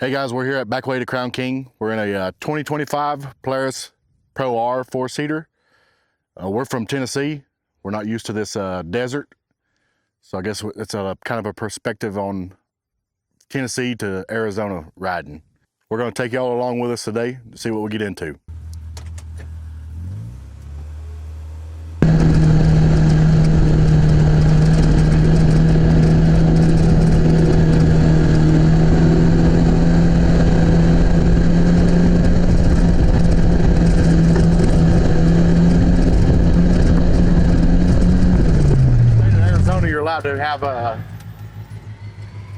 Hey guys, we're here at Backway to Crown King. We're in a 2025 Polaris Pro R 4-seater. We're from Tennessee. We're not used to this desert. So I guess it's a kind of a perspective on Tennessee to Arizona riding. We're gonna take y'all along with us today to see what we get into. You're allowed to have as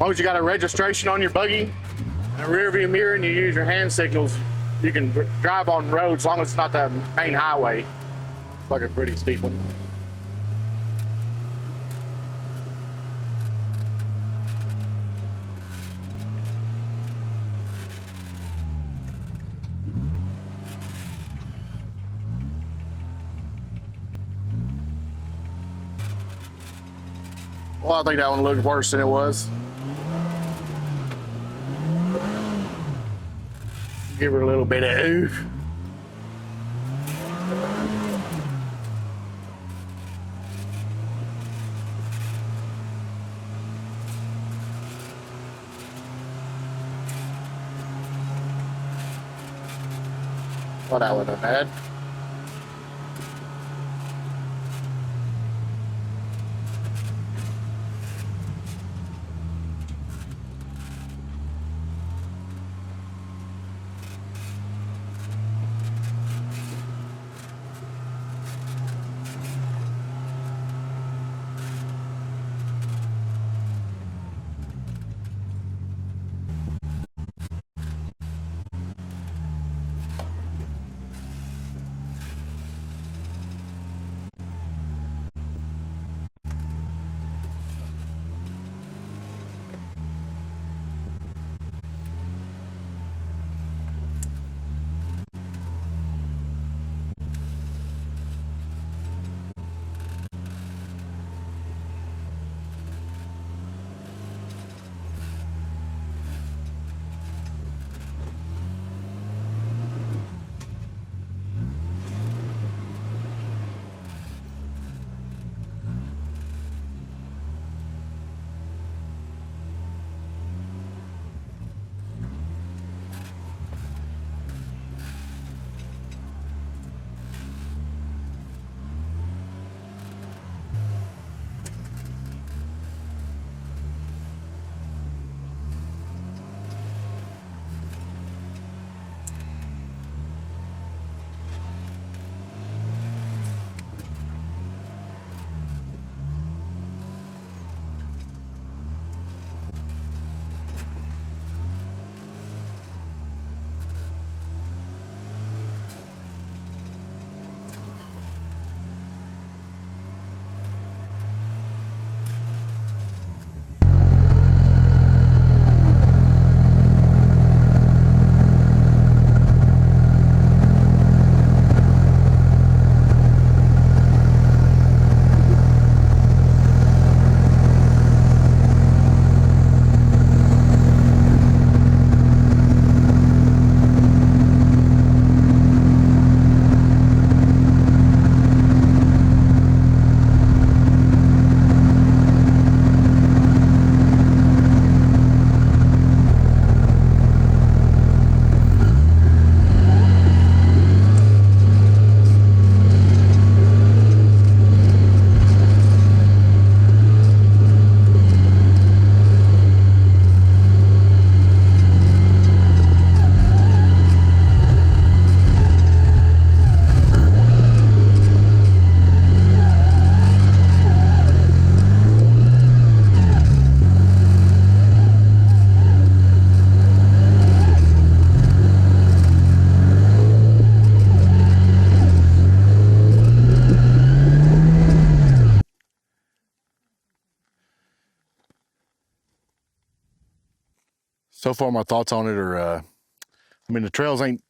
long as you got a registration on your buggy and a rear view mirror and you use your hand signals, you can drive on roads as long as it's not the main highway. It's like a pretty steep one. Well, I think that one looked worse than it was. Give her a little bit of oof. Well, that wasn't bad. So far, my thoughts on it are, I mean, the trails ain't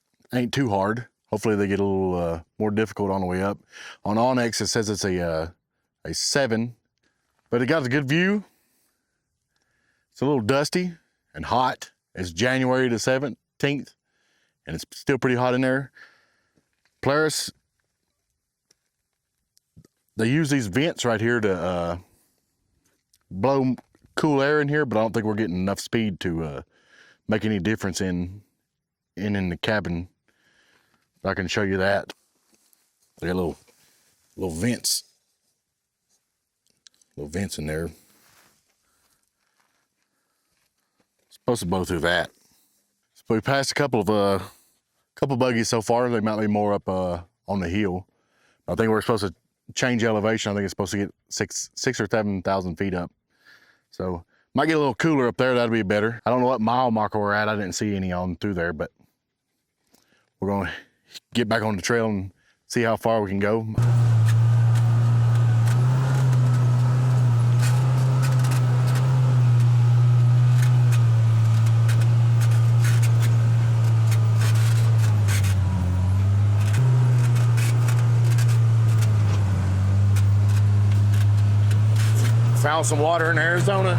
too hard. Hopefully, they get a little more difficult on the way up. On Onyx, it says it's a 7, but it got a good view. It's a little dusty and hot It's January the 17th, and it's still pretty hot in there. Polaris, they use these vents right here to blow cool air in here, but I don't think we're getting enough speed to make any difference in the cabin. I can show you that. They got little vents in there. Supposed to blow through that. So we passed a couple buggies so far. They might be more up on the hill. I think we're supposed to change elevation. I think it's supposed to get 6,000 or 7,000 feet up. So might get a little cooler up there. That'd be better. I don't know what mile marker we're at. I didn't see any on through there, but we're going to get back on the trail and see how far we can go. Found some water in Arizona.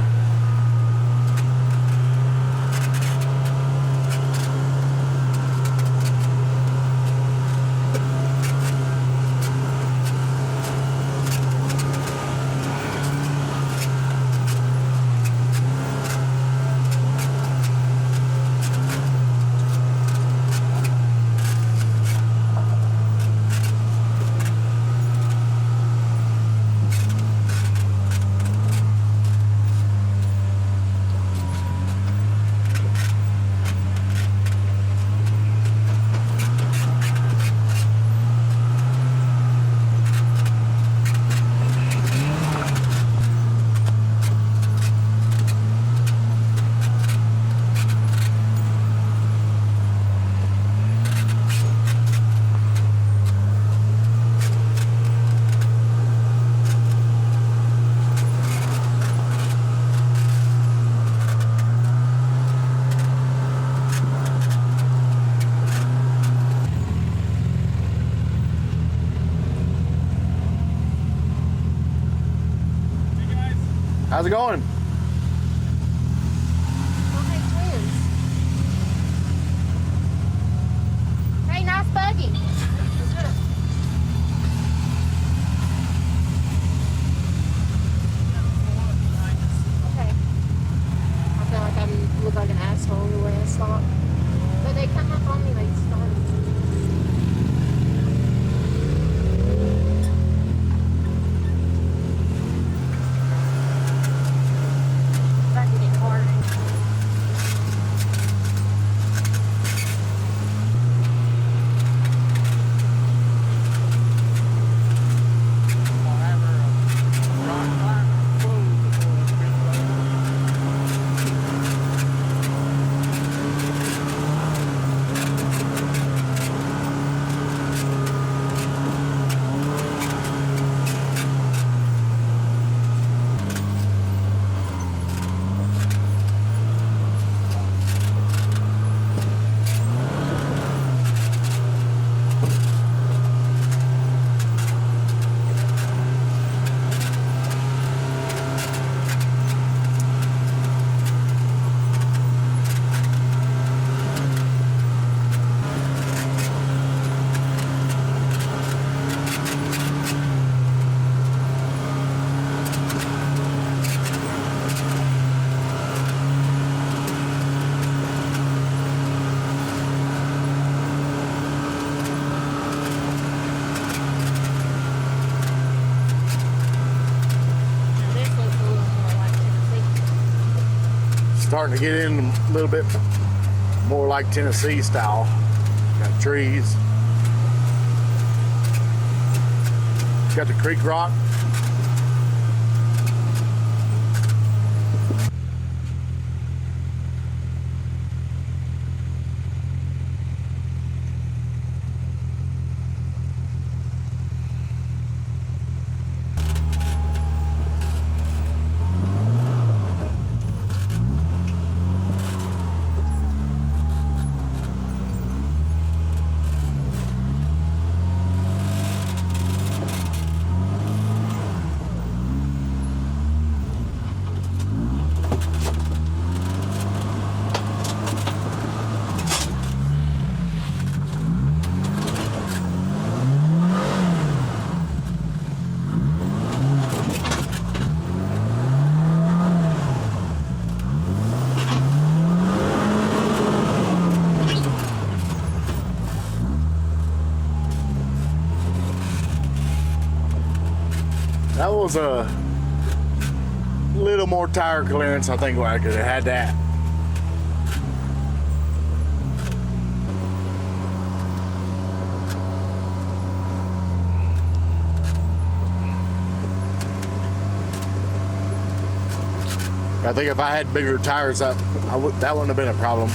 How's it going? Okay, twins. Hey, nice buggy. Okay. I feel like I look like an asshole the way I stop. But they come up on me like start. Starting to get in a little bit more like Tennessee style. Got trees. Got the creek rock. was a little more tire clearance, I think I could have had that. I think if I had bigger tires, that wouldn't have been a problem.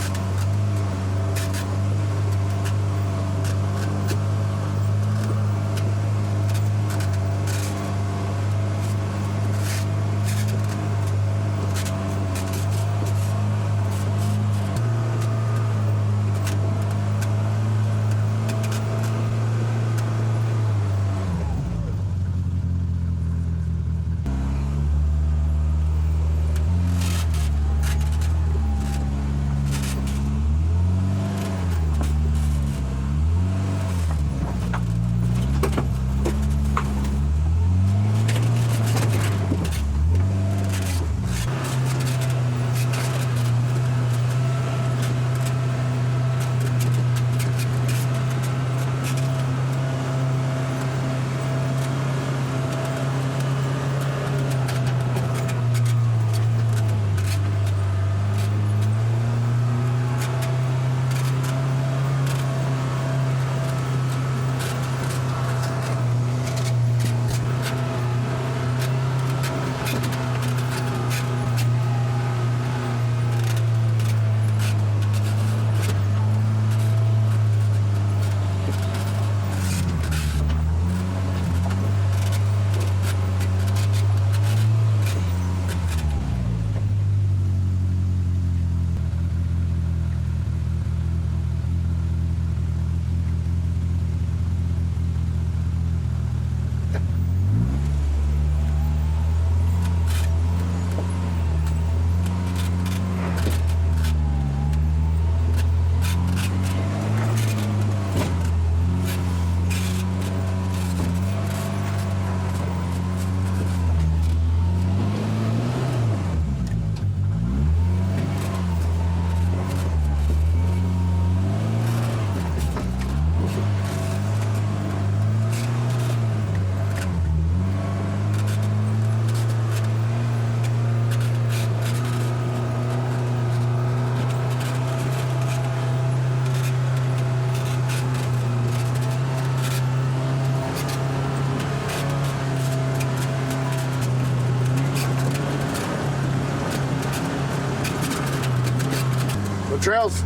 Trails,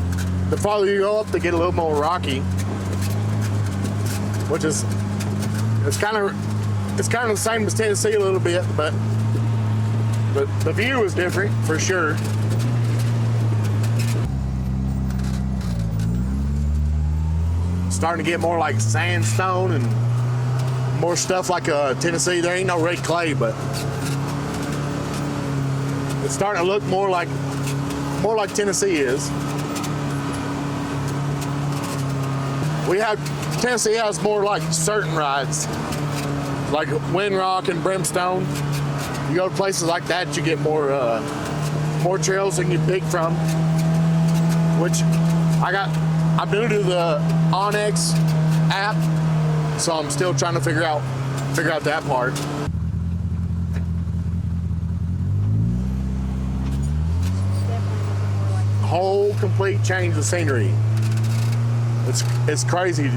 the farther you go up, they get a little more rocky, which is it's kind of the same as Tennessee a little bit, but the view is different for sure. Starting to get more like sandstone and more stuff like Tennessee. There ain't no red clay, but it's starting to look more like Tennessee is. Tennessee has more like certain rides, like Windrock and Brimstone. You go to places like that, you get more trails than you pick from. Which I'm new to the Onyx app, so I'm still trying to figure out that part. Whole complete change of scenery. It's crazy.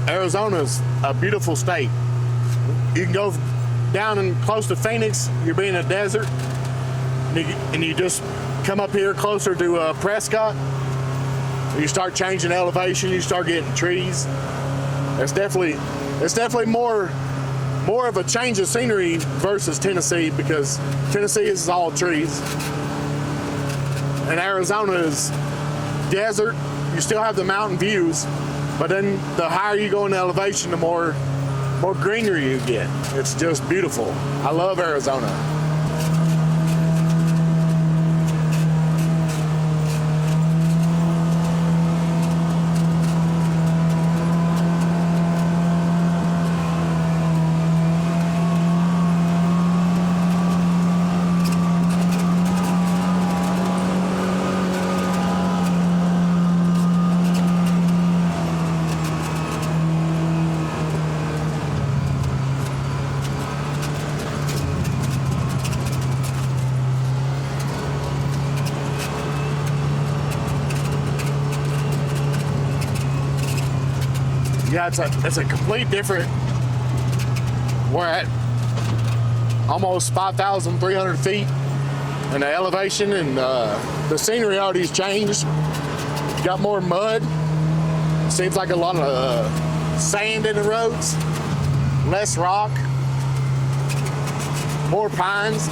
Arizona's a beautiful state. You can go down and close to Phoenix, you're being a desert, and you just come up here closer to Prescott. You start changing elevation, you start getting trees. It's definitely more of a change of scenery versus Tennessee, because Tennessee is all trees. And Arizona is desert. You still have the mountain views, but then the higher you go in elevation, the more greenery you get. It's just beautiful. I love Arizona. Yeah, it's a complete different. We're at almost 5,300 feet, and the elevation and the scenery already's changed. Got more mud. Seems like a lot of sand in the roads, less rock, more pines.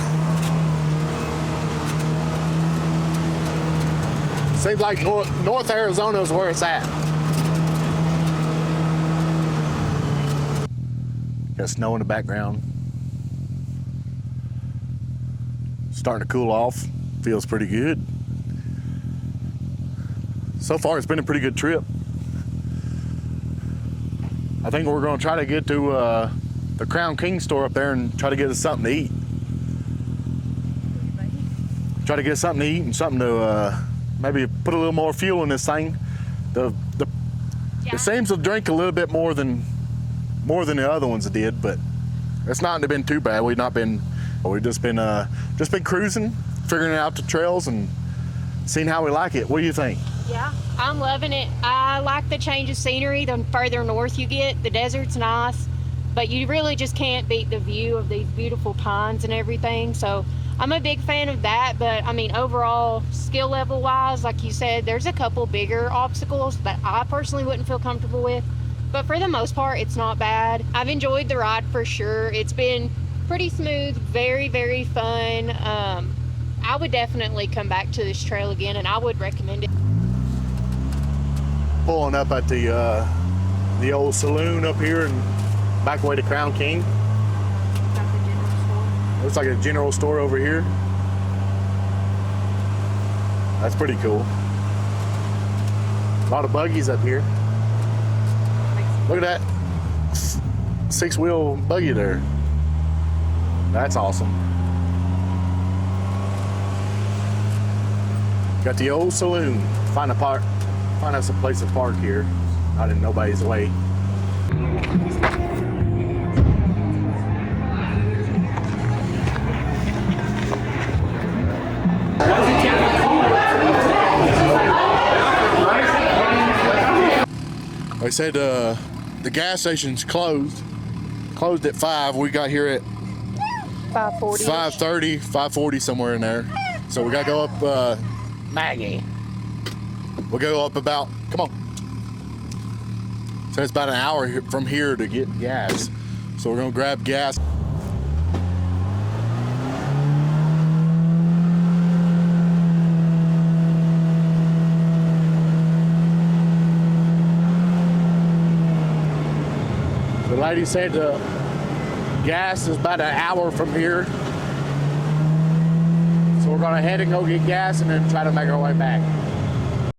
Seems like North Arizona is where it's at. Got snow in the background. Starting to cool off. Feels pretty good. So far, it's been a pretty good trip. I think we're going to try to get to the Crown King store up there and try to get us something to eat. Try to get something to eat and something to maybe put a little more fuel in this thing. It seems to drink a little bit more than the other ones did, but it's not been too bad. We've just been cruising, figuring out the trails and seeing how we like it. What do you think? Yeah, I'm loving it. I like the change of scenery. The further north you get, the desert's nice, but you really just can't beat the view of these beautiful pines and everything. So I'm a big fan of that, but I mean, overall, skill level wise, like you said, there's a couple bigger obstacles that I personally wouldn't feel comfortable with, but for the most part, it's not bad. I've enjoyed the ride for sure. It's been pretty smooth, very, very fun. I would definitely come back to this trail again, and I would recommend it. Pulling up at the old saloon up here in Backway to Crown King. Got the general store. Looks like a general store over here. That's pretty cool. A lot of buggies up here. Look at that 6-wheel buggy there. That's awesome. Got the old saloon. Find us a place to park here. Not in nobody's way. They said the gas station's closed at 5. We got here at 5:40. 5:30, 5:40, somewhere in there. So we gotta go up, Maggie. We'll go up about, come on. So it's about an hour from here to get gas. So we're gonna grab gas. The lady said the gas is about an hour from here. So we're gonna head and go get gas and then try to make our way back.